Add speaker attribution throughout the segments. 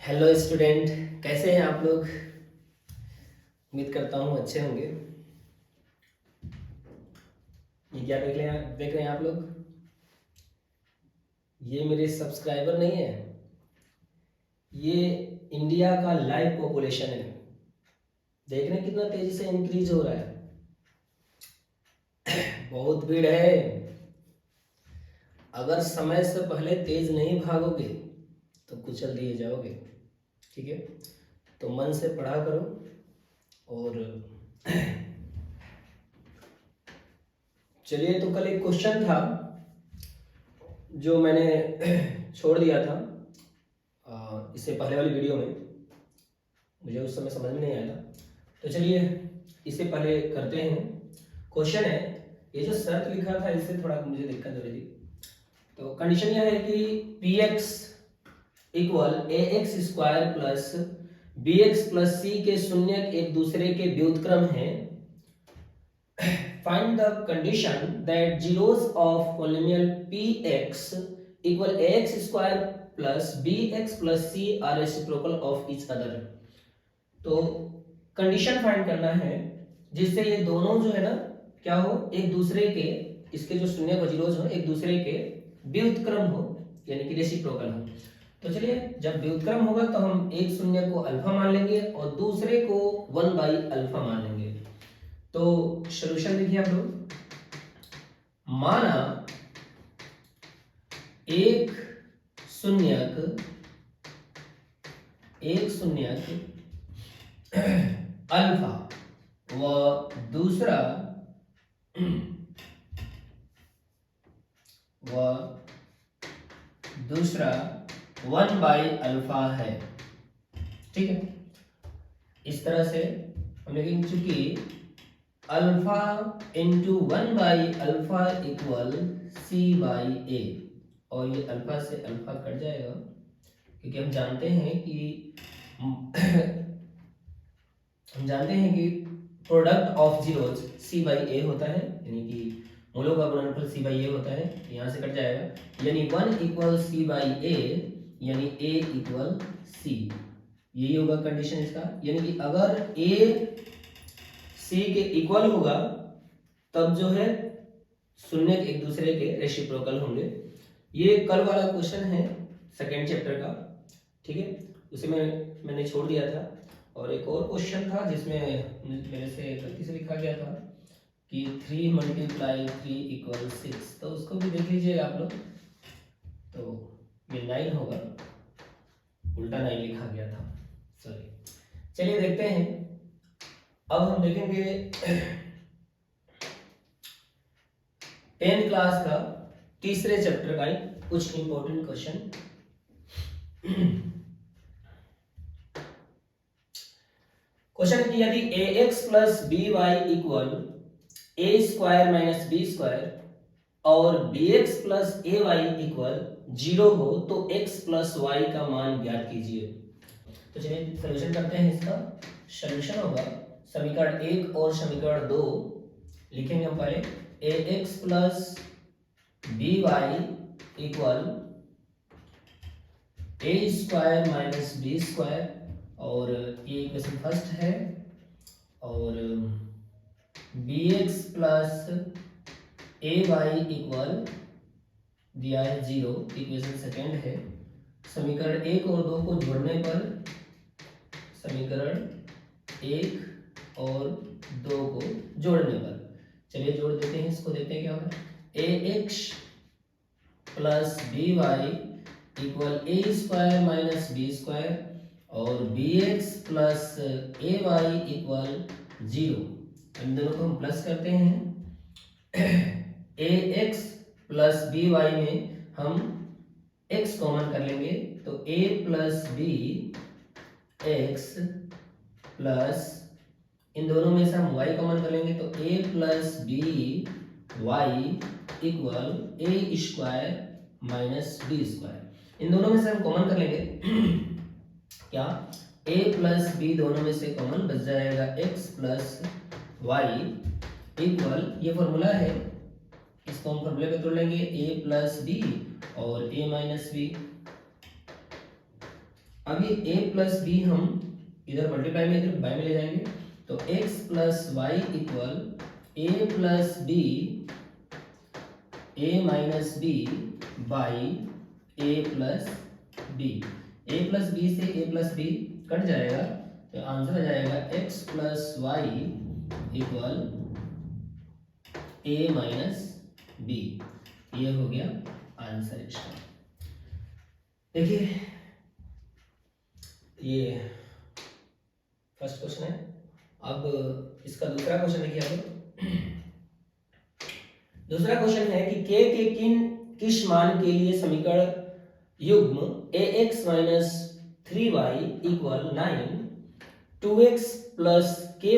Speaker 1: Hello student, कैसे हैं आप लोग। उम्मीद करता हूँ अच्छे होंगे। ये क्या देख रहे हैं आप लोग। ये मेरे सब्सक्राइबर नहीं है, ये इंडिया का लाइव पॉपुलेशन है। देख रहे हैं कितना तेजी से इंक्रीज हो रहा है। बहुत भीड़ है। अगर समय से पहले तेज नहीं भागोगे तो कुचल दिए जाओगे। ठीक है, तो मन से पढ़ा करो। और चलिए, तो कल एक क्वेश्चन था जो मैंने छोड़ दिया था इससे पहले वाली वीडियो में। मुझे उस समय समझ में नहीं आया था, तो चलिए इससे पहले करते हैं। क्वेश्चन है, ये जो शर्त लिखा था इससे थोड़ा मुझे दिक्कत हो रही थी। तो कंडीशन यह है कि P X equal A X square plus B x plus C के शून्य एक दूसरे के व्युत्क्रम हैं। Find the condition that zeros of polynomial P X equal A X square plus B x plus C are reciprocal of each other. तो condition find करना है जिससे ये दोनों जो है ना क्या हो, एक दूसरे के, इसके जो शून्य को जीरोस हो एक दूसरे के व्युत्क्रम हो, यानी कि रेसिप्रोकल हो। तो चलिए, जब व्युत्क्रम होगा तो हम एक शून्य को अल्फा मान लेंगे और दूसरे को 1/अल्फा मान लेंगे। तो सॉल्यूशन देखिए आप लोग। माना एक शून्यक अल्फा व दूसरा 1/अल्फा है। ठीक है, इस तरह से हम लिखेंगे, चूंकि अल्फा इंटू 1/अल्फा इक्वल c/a, और ये अल्फा से अल्फा कट जाएगा क्योंकि हम जानते हैं कि प्रोडक्ट ऑफ जीरोज c/a होता है, यानी कि मूलों का गुणनफल c/a होता है। यहाँ से कट जाएगा, यानी 1 इक्वल c/a, यानी a इक्वल c। यही होगा कंडीशन इसका, यानी कि अगर a c के इक्वल होगा तब जो है शून्य एक दूसरे के रेसिप्रोकल होंगे। ये कल वाला क्वेश्चन है सेकेंड चैप्टर का। ठीक है, उसे मैंने छोड़ दिया था। और एक और क्वेश्चन था जिसमें मेरे से गलती से लिखा गया था कि 3 × 3 = 6, तो उसको भी देख लीजिए आप लोग। तो ये 9 होगा, उल्टा 9 लिखा गया था, सॉरी। चलिए देखते हैं, अब हम देखेंगे 10th क्लास का तीसरे चैप्टर का कुछ इंपॉर्टेंट क्वेश्चन। क्वेश्चन कि यदि ax plus by equal a square minus B square और bx प्लस ay इक्वल 0 हो तो x प्लस y का मान ज्ञात कीजिए। तो चलिए सॉल्यूशन करते हैं। इसका सॉल्यूशन होगा समीकरण 1 और समीकरण 2 लिखेंगे हम पहले। ax plus by equal a square minus B square, और ये इक्वेशन फर्स्ट है, और bx प्लस ay इक्वल दिया है 0, इक्वेशन सेकेंड है। समीकरण 1 और 2 को जोड़ने पर, समीकरण 1 और 2 को जोड़ने पर, चलिए जोड़ देते हैं इसको, देखते हैं क्या होगा। ax plus by equal a square minus B square और bx प्लस ay इक्वल 0। इन दोनों को हम प्लस करते हैं। ax प्लस by में हम x कॉमन कर लेंगे, तो a plus b x plus, इन दोनों में से हम y कॉमन कर लेंगे, तो a plus b y equal a square minus B square. इन दोनों में से हम कॉमन कर लेंगे क्या, a प्लस b दोनों में से कॉमन बच जाएगा x प्लस y इक्वल, ये फॉर्मूला है, इसको हम फॉर्मूले पे तोड़ लेंगे, a प्लस बी और a माइनस बी। अब ये a प्लस बी हम इधर मल्टीप्लाई में इधर बाय में ले जाएंगे, तो x plus y equal a plus b a minus b by a plus b. a plus b से a प्लस बी कट जाएगा, तो आंसर आ जाएगा x plus y equal a minus b. ये हो गया आंसर इसका। देखिए ये फर्स्ट क्वेश्चन है। अब इसका दूसरा क्वेश्चन देखिए आप। दूसरा क्वेश्चन है कि k के किस मान के लिए समीकरण युग्म ax minus 3y equal 9, 2x plus ky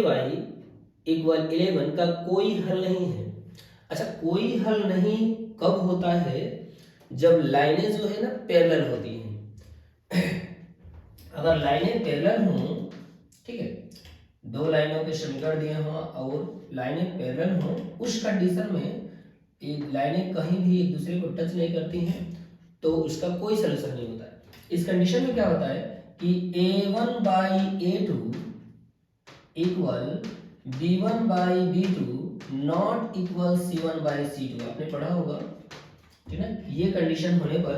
Speaker 1: equal 11 का कोई हल नहीं है। अच्छा, कोई हल नहीं कब होता है? जब लाइनें जो है ना पैरेलल होती हैं। अगर लाइनें पैरेलल हों, ठीक है, दो लाइनों के समीकरण दिए हों और लाइनें पैरेलल हों, उस कंडीशन में लाइनें कहीं भी एक दूसरे को टच नहीं करती हैं, तो उसका कोई सलूशन नहीं होता है। इस कंडीशन में क्या होता है कि a1 by a2 equal b1 by b2 not equal c1 by c2। आपने पढ़ा होगा, ठीक है। ये कंडीशन होने पर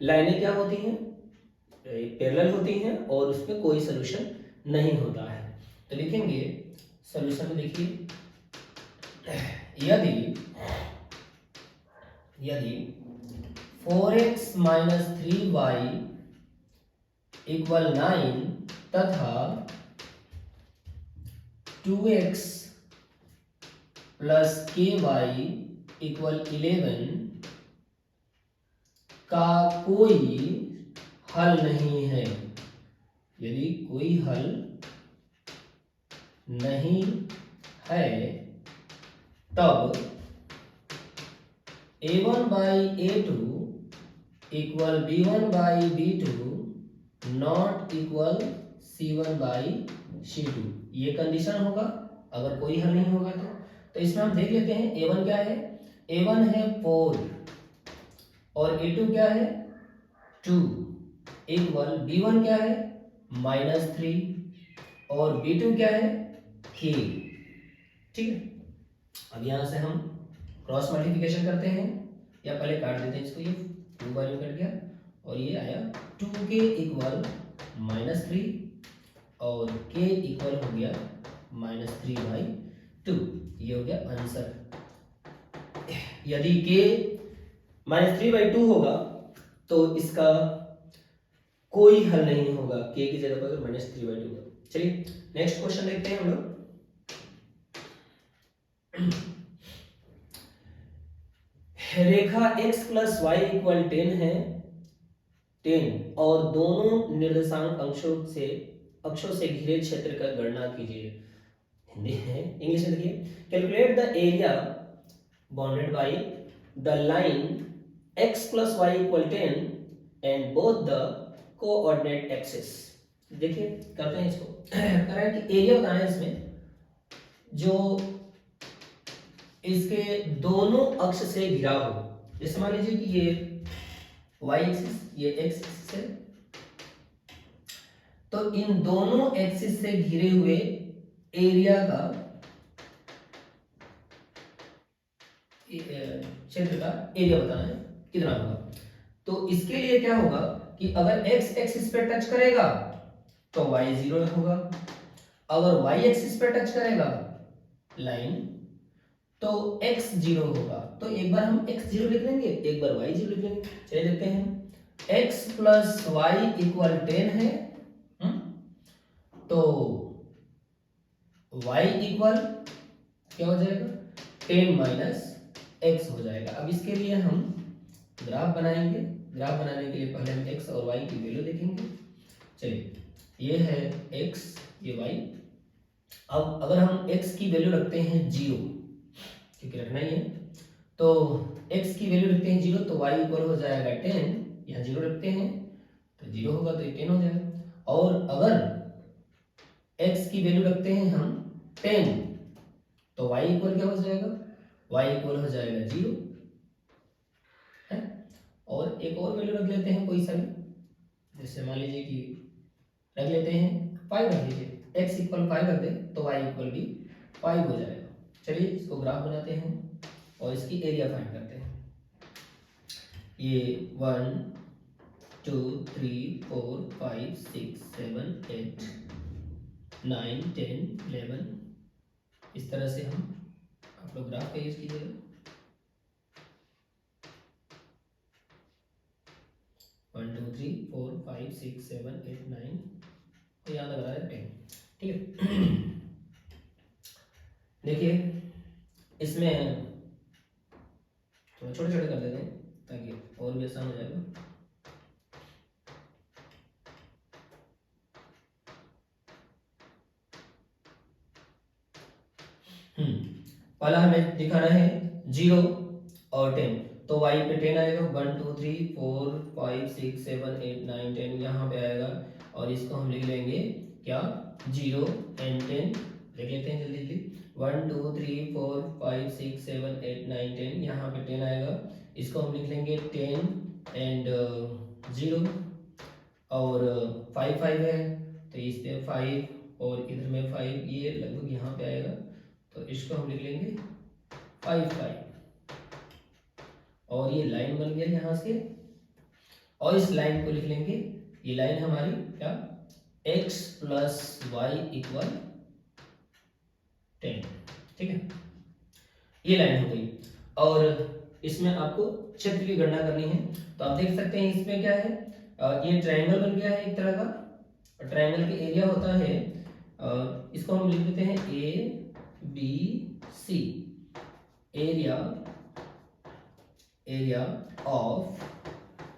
Speaker 1: लाइनें क्या होती हैं? पैरेलल होती हैं और उसमें कोई सलूशन नहीं होता है। तो लिखेंगे सलूशन में, देखिए यदि 4x माइनस 3y इक्वल 9 तथा 2x प्लस ky इक्वल 11 का कोई हल नहीं है, यदि कोई हल नहीं है, तब a1 by a2 equal b1 by b2 not equal c1 by c2। ये कंडीशन होगा अगर कोई हल नहीं होगा तो इसमें हम देख लेते हैं a1 क्या है। a1 है 4 और a2 क्या है 2 इक्वल b1 क्या है -3 और b2 क्या है 3। ठीक है, अब यहां से हम क्रॉस मल्टीप्लिकेशन करते हैं या पहले काट देते हैं इसको। ये 2 बार कट गया और ये आया 2k इक्वल -3 और k इक्वल हो गया -3/2। ये हो गया आंसर। यदि k -3/2 होगा तो इसका कोई हल नहीं होगा, k की जगह पर अगर -3/2 होगा। चलिए नेक्स्ट क्वेश्चन देखते हैं हम लोग। रेखा x प्लस वाई इक्वल 10 है 10 और दोनों निर्देशांक अक्षों से घिरे क्षेत्र का गणना कीजिए। हिंदी है, इंग्लिश में देखिए। Calculate the area bounded by the line x plus y equal 10 and both the coordinate axis. देखिए करते हैं इसको। कह रहा है कि एरिया बताना है इसमें जो इसके दोनों अक्ष से घिरा हो। जैसे मान लीजिए कि ये y एक्सिस, ये x एक्सिस है, तो इन दोनों एक्सिस से घिरे हुए एरिया का क्षेत्र का एरिया बताना है कितना होगा। तो इसके लिए क्या होगा कि अगर x एक्सिस पे टच करेगा तो y 0 होगा, अगर y एक्सिस पे टच करेगा लाइन तो x 0 होगा। तो एक बार हम x 0 लिख लेंगे, एक बार y 0 लिख लेंगे। चलिए देखते हैं। x प्लस वाई इक्वल 10 है, तो y इक्वल क्या हो जाएगा 10 माइनस x हो जाएगा। अब इसके लिए हम ग्राफ बनाएंगे। ग्राफ बनाने के लिए पहले हम x और y की वैल्यू देखेंगे। चलिए ये है x, ये y। अब अगर हम x की वैल्यू रखते हैं 0, क्योंकि रखना ही है, तो x की वैल्यू रखते हैं 0 तो y इक्वल हो जाएगा 10। यहाँ 0 रखते हैं तो 0 होगा तो ये 10 हो जाएगा। और अगर x की वैल्यू रखते हैं हम 10 तो y इक्वल क्या हो जाएगा, y इक्वल हो जाएगा 0 है। और एक और वैल्यू रख लेते हैं कोई सा भी, जैसे मान लीजिए कि रख लेते हैं, 5 रख लीजिए, x इक्वल 5 रख दे तो y इक्वल भी 5 हो जाएगा। चलिए इसको ग्राफ बनाते हैं और इसकी एरिया फाइंड करते हैं। ये 1 2 3 4 5 6 7 8 9 10 11, इस तरह से हम आप लोग ग्राफ का यूज कीजिएगा। 1 2 3 4 5 6 7 8 9, तो यहाँ लग रहा है 10। ठीक है देखिए इसमें थोड़ा छोटे छोटे कर देते हैं ताकि और भी आसान हो जाएगा। पहला हमें दिखाना है 0 और 10, तो y पे 10 आएगा, 1 2 3 4 5 6 7 8 9 10 यहाँ पे आएगा, और इसको हम लिख लेंगे क्या 0 एंड 10, लिख लेते हैं जल्दी जल्दी। 1 2 3 4 5 6 7 8 9 10, यहाँ पे 10 आएगा, इसको हम लिख लेंगे 10 एंड 0, और 5 5 है तो इसमें 5 और इधर में 5, ये लगभग यहाँ पे आएगा, तो इसको हम लिख लेंगे 5 5, और ये लाइन बन गया यहाँ से, और इस लाइन को लिख लेंगे, ये लाइन हमारी क्या x प्लस वाई इक्वल 10। ठीक है ये लाइन हो गई, और इसमें आपको क्षेत्र की गणना करनी है, तो आप देख सकते हैं इसमें क्या है, ये ट्रायंगल बन गया है एक तरह का, और ट्रायंगल के एरिया होता है, इसको हम लिख देते हैं A B C, area of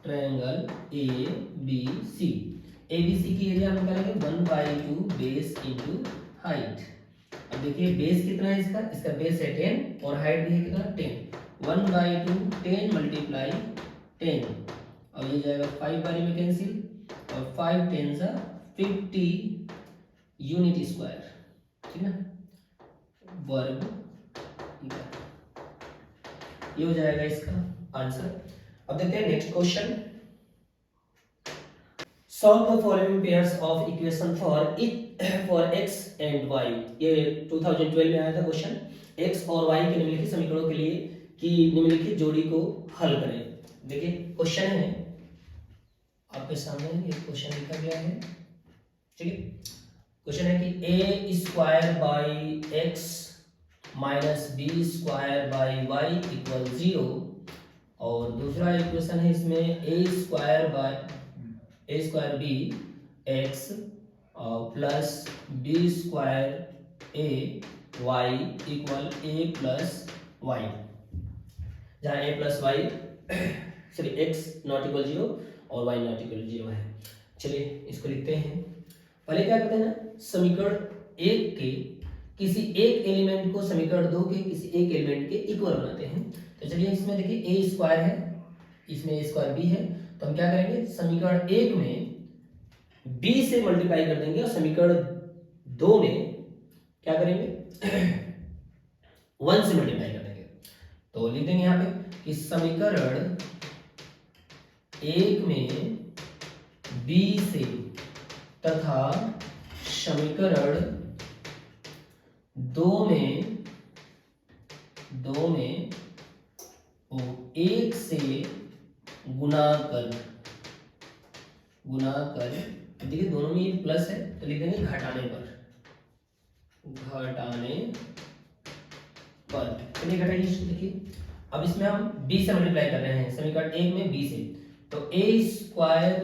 Speaker 1: triangle A B C. A B C की एरिया हम निकालेंगे 1/2 बेस इंटू हाइट। अब देखिए बेस कितना है इसका, बेस है 10 और हाइट भी है कितना 10, 1/2 10 मल्टीप्लाई 10, और ये जाएगा 5 बारी में कैंसिल, और 5 10 50 यूनिट स्क्वायर, ठीक है वर्ग मीटर, ये हो जाएगा इसका आंसर। अब देखते हैं next question. Solve the following pairs of equation for x and y, ये 2012 में आया था क्वेश्चन, x और y के निम्नलिखित समीकरणों के लिए कि निम्नलिखित जोड़ी को हल करें। देखिए क्वेश्चन है आपके सामने, ये क्वेश्चन लिखा गया है, ठीक है क्वेश्चन है कि a square by x minus B square by Y equal 0, और दूसरा इक्वेशन है इसमें a square b x plus b square a y equal a plus y, जहाँ a plus y sorry x not equal 0 और y not equal 0 है। चलिए इसको लिखते हैं। पहले क्या करते हैं ना, समीकरण 1 के किसी एक एलिमेंट को समीकरण 2 के किसी एक एलिमेंट के इक्वल बनाते हैं। तो चलिए इसमें देखिए a स्क्वायर है, इसमें a स्क्वायर b है, तो हम क्या करेंगे समीकरण 1 में b से मल्टीप्लाई कर देंगे, और समीकरण 2 में क्या करेंगे 1 से मल्टीप्लाई कर देंगे। तो लिख देंगे यहाँ पे कि समीकरण 1 में b से तथा समीकरण 2 में 1 से गुना कर, देखिए दोनों में ये प्लस है तो लिख देंगे घटाने पर, चलिए घटाइए इसको। देखिए अब इसमें हम b से मल्टीप्लाई कर रहे हैं समीकरण 1 में b से, तो a square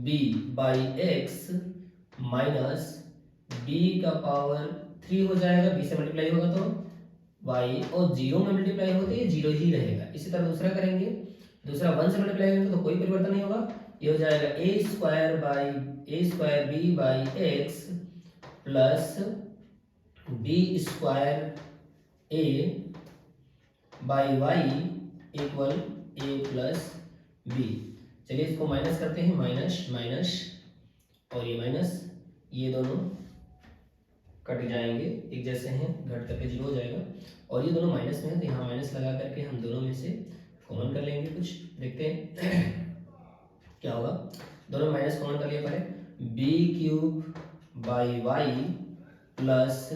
Speaker 1: b by x minus b का पावर 3 हो जाएगा, b से मल्टीप्लाई होगा तो y, और 0 में मल्टीप्लाई होते ही 0 ही रहेगा। इसी तरह दूसरा करेंगे, दूसरा 1 से मल्टीप्लाई करेंगे तो कोई परिवर्तन नहीं होगा, ये हो जाएगा a square b by x plus b square a by Y equal a plus b। चलिए इसको माइनस करते हैं, माइनस माइनस और ये माइनस, ये दोनों कट जाएंगे, एक जैसे हैं, घट करके 0 हो जाएगा, और ये दोनों माइनस में है तो यहाँ माइनस लगा करके हम दोनों में से कॉमन कर लेंगे कुछ, देखते हैं क्या होगा। दोनों माइनस कॉमन कर लिया पहले, b cube by y plus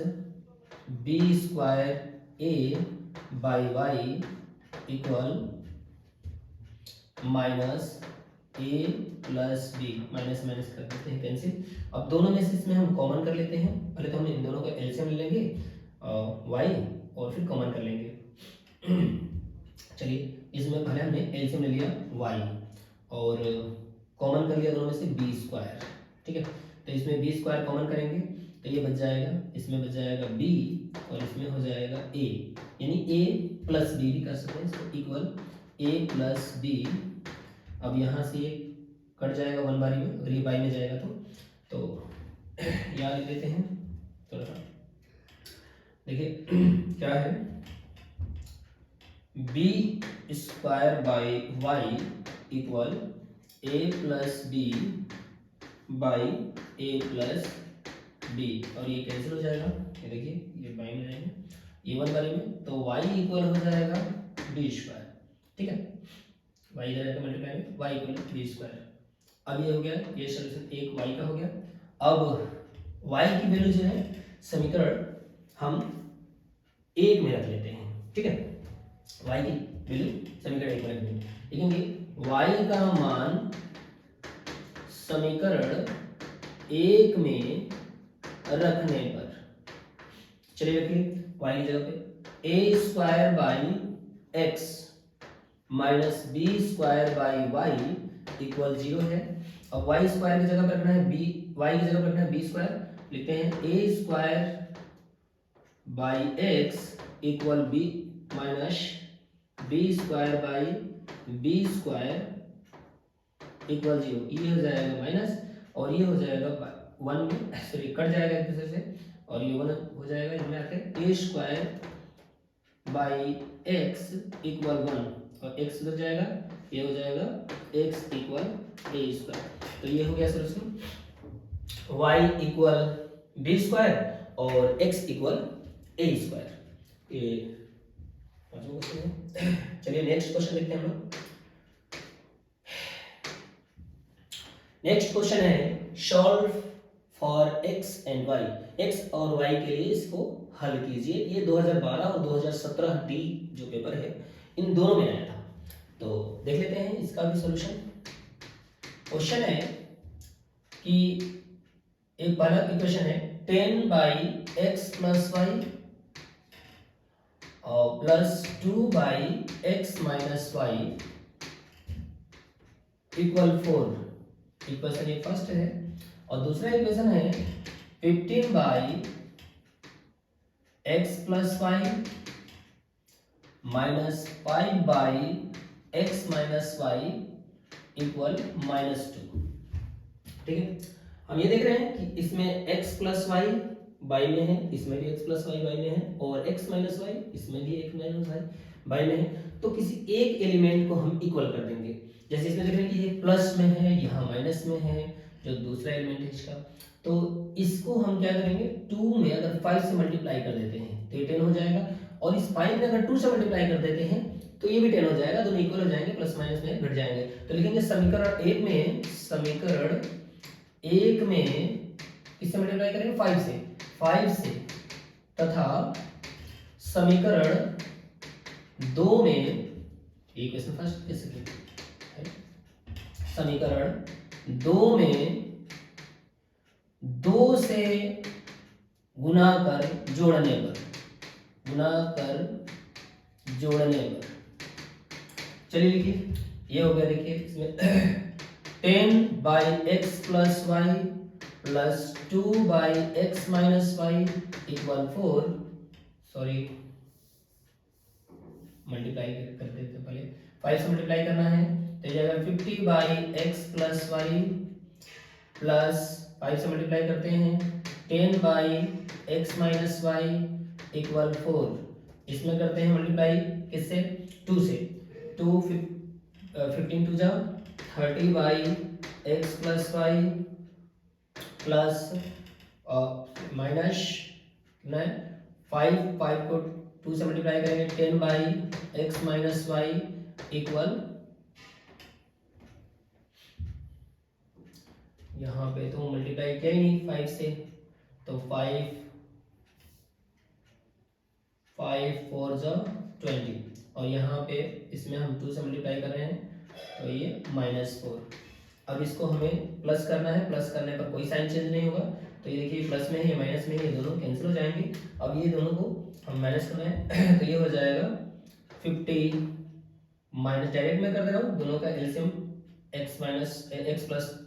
Speaker 1: b square a by Y equal minus a plus b, minus minus कर देते हैं कैंसिल। अब दोनों में से इसमें हम कॉमन कर लेते हैं। पहले तो हम इन दोनों का एलसीएम ले लेंगे वाई और फिर कॉमन कर लेंगे। चलिए इसमें पहले हमने एलसीएम ले लिया वाई और कॉमन कर लिया दोनों में से बी स्क्वायर, ठीक है। तो इसमें बी स्क्वायर कॉमन करेंगे तो ये बच जाएगा, इसमें बच जाएगा बी और इसमें हो जाएगा ए, यानी ए प्लस बी भी कर सकते हैं इसको, इक्वल ए प्लस बी। अब यहाँ से ये कट जाएगा वन बारी में, अगर ये बाई में जाएगा तो यहाँ लिख लेते हैं थोड़ा सा। देखिए क्या है, b square by Y equal a plus b by a plus b, और ये कैंसिल हो जाएगा, ये देखिए ये बाई में जाएंगे, ये वन बारी में, तो y इक्वल हो जाएगा बी स्क्वायर, ठीक है। y जाएगा मल्टीप्लाई में, y इक्वल बी स्क्वायर। अब ये हो गया, ये सॉल्यूशन एक y का हो गया। अब y की वैल्यू जो है समीकरण हम एक में रख लेते हैं, ठीक है। y की वैल्यू समीकरण एक में रख देंगे, देखेंगे y का मान समीकरण एक में रखने पर, चलिए रखिए y की जगह पे A square by x minus B square by Y equal 0 है। अब y स्क्वायर की जगह पर रखना है बी, y की जगह पर रखना है बी स्क्वायर, लिखते हैं A square by X equal B minus B square by B square equal 0, ये हो जाएगा माइनस और ये हो जाएगा वन में, सॉरी कट जाएगा एक दूसरे से और ये वन हो जाएगा, इसमें आके ए स्क्वायर बाई एक्स इक्वल 1 और एक्स उधर जाएगा, ये हो जाएगा एक्स इक्वल ए स्क्वायर। तो ये हो गया solution, y equal b square और एक्स इक्वल ए स्क्वायर। ये पांचवा क्वेश्चन है। चलिए नेक्स्ट क्वेश्चन देखते हैं हम लोग। नेक्स्ट क्वेश्चन है solve for x and y, x और y के लिए इसको हल कीजिए। ये 2012 और 2017 डी जो पेपर है इन दोनों में आया था, तो देख लेते हैं इसका भी सॉल्यूशन। क्वेश्चन है कि एक पहला इक्वेशन है 10 बाई एक्स प्लस वाई और plus 2 by x minus y equal 4। Equation ये फर्स्ट है और दूसरा इक्वेशन है 15 by x plus y minus 5 by x minus y equal -2, ठीक है। हम ये देख रहे हैं कि इसमें x प्लस वाई बाई में है, इसमें भी x प्लस वाई बाई में है और x माइनस वाई इसमें भी x माइनस वाई बाई में है, तो किसी एक एलिमेंट को हम इक्वल कर देंगे। जैसे इसमें देख रहे हैं कि ये प्लस में है, यहाँ माइनस में है, जो दूसरा एलिमेंट है इसका, तो इसको हम क्या करेंगे 2 में अगर 5 से मल्टीप्लाई कर देते हैं तो ये 10 हो जाएगा, और इस 5 में अगर 2 से मल्टीप्लाई कर देते हैं तो ये भी 10 हो जाएगा, दोनों इक्वल हो जाएंगे, प्लस माइनस में घट जाएंगे। तो लिखेंगे समीकरण एक में किससे मल्टीप्लाई करेंगे 5 से तथा समीकरण 2 में इक्वेशन फर्स्ट कैसे समीकरण 2 में 2 से गुना कर जोड़ने पर, चलिए लिखिए ये हो गया। देखिए इसमें 10 by x plus y plus 2 by x minus y equal 4, sorry multiply कर देते हैं पहले, 5 से मल्टीप्लाई करना है तो ये अगर 50 by x plus y plus 5 से मल्टीप्लाई करते हैं 10 by x minus y equal 4, इसमें करते हैं मल्टीप्लाई किससे 2 से, 15 2 जा 30 by x plus y plus minus 5 को 2 से मल्टीप्लाई करेंगे 10 by x minus y equal यहाँ पे तो मल्टीप्लाई किया ही नहीं 5 से, तो 5 4 जा 20, और यहाँ पे इसमें हम 2 से मल्टीप्लाई कर रहे हैं तो ये -4। अब इसको हमें प्लस करना है, प्लस करने पर कोई साइन चेंज नहीं होगा, तो ये देखिए प्लस में है माइनस में है, ये दोनों कैंसिल हो जाएंगे। अब ये दोनों को हम माइनस करना है तो ये हो जाएगा 50 माइनस, डायरेक्ट में कर दे रहा हूँ, दोनों का एलसीएम x प्लस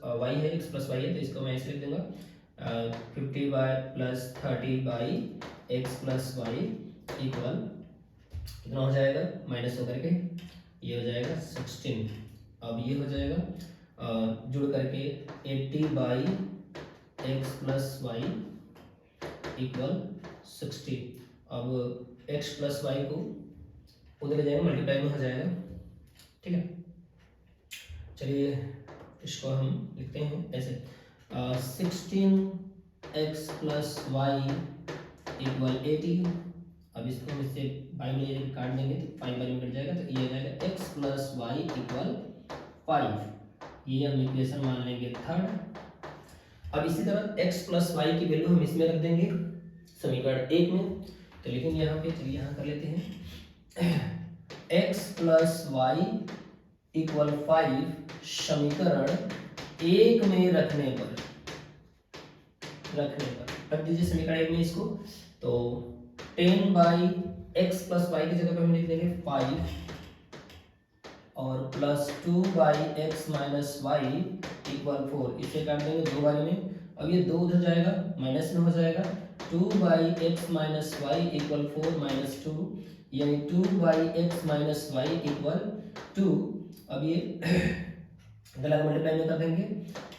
Speaker 1: वाई है, x प्लस वाई है, तो इसको मैं ऐसे लिख दूंगा 50 by plus 30 by x plus y equal कितना हो जाएगा, माइनस होकर के ये हो जाएगा 16। अब ये हो जाएगा जुड़ करके 80 by x plus y equal 60। अब x प्लस वाई को उधर ले जाएंगे, मल्टीप्लाई में हो जाएगा, ठीक है। चलिए इसको हम लिखते हैं ऐसे 16x प्लस वाई इक्वल 80। अब इसको हम इससे बाई में काट देंगे तो 5 बाई में कट जाएगा, तो ये आ जाएगा x प्लस वाई इक्वल 5। ये हम इक्वेशन मान लेंगे थर्ड। अब इसी तरह x प्लस वाई की वैल्यू हम इसमें रख देंगे समीकरण 1 में, तो लिखेंगे यहाँ पे, चलिए यहाँ कर लेते हैं x प्लस वाई इक्वल 5 समीकरण 1 में रखने पर रख दीजिए समीकरण 1 में इसको, तो 10 बाई एक्स प्लस वाई की जगह पे हम लिख देंगे 5 और plus 2 by x minus y equal 4। इसे काट देंगे 2 बारी में, अब ये 2 उधर जाएगा माइनस में हो जाएगा, 2 by x minus y equal 4 minus 2, यानी 2 by x minus y equal 2। अब ये गलत मल्टीप्लाई में कर देंगे,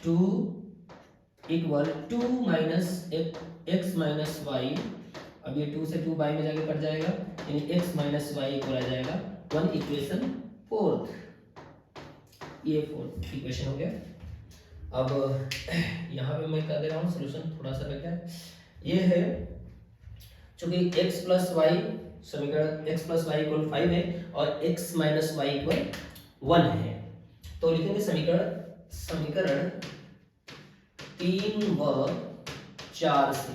Speaker 1: 2 इक्वल 2 माइनस एक्स माइनस वाई, अब ये 2 से 2 बाई में जाके कट जाएगा, यानी x माइनस वाई इक्वल आ जाएगा 1 इक्वेशन 4, ये 4 इक्वेशन हो गया। अब यहाँ पे मैं कर दे रहा हूँ सोल्यूशन, थोड़ा सा रखा है, ये है चूंकि x प्लस वाई समीकरण x प्लस वाई इक्वल 5 है और x माइनस वाई इक्वल 1 है, तो लिखेंगे समीकरण 3 व 4 से,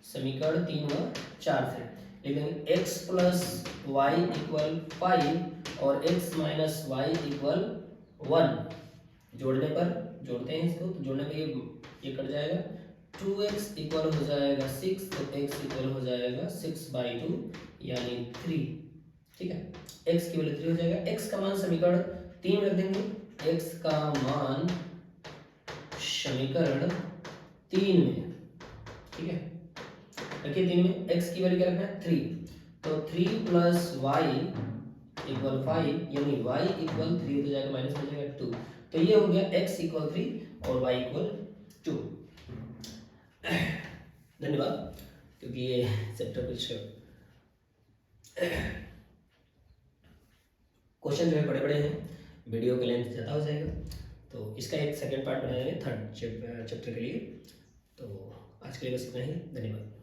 Speaker 1: समीकरण 3 व 4 से लिखेंगे x प्लस वाई इक्वल 5 और x माइनस वाई इक्वल 1। जोड़ने पर, जोड़ते हैं इसको, तो जोड़ने पर ये कट जाएगा, 2x इक्वल हो जाएगा 6, तो x इक्वल हो जाएगा 6/2 यानी 3, ठीक है। x की वैल्यू 3 हो जाएगा, x का मान समीकरण 3 रख देंगे, x का मान समीकरण 3 में, ठीक है, रखिए 3 में, x की वैल्यू क्या रखना है 3, तो 3 प्लस वाई इक्वल 5 यानी y इक्वल 3 हो जाएगा, माइनस हो जाएगा 2, तो ये हो गया x इक्वल 3 और y इक्वल 2। धन्यवाद, क्योंकि ये चैप्टर कुछ क्वेश्चन जो है बड़े बड़े हैं, वीडियो का लेंथ ज़्यादा हो जाएगा, तो इसका एक सेकंड पार्ट बनाएंगे थर्ड चैप्टर के लिए। तो आज के लिए बस इतना ही, धन्यवाद।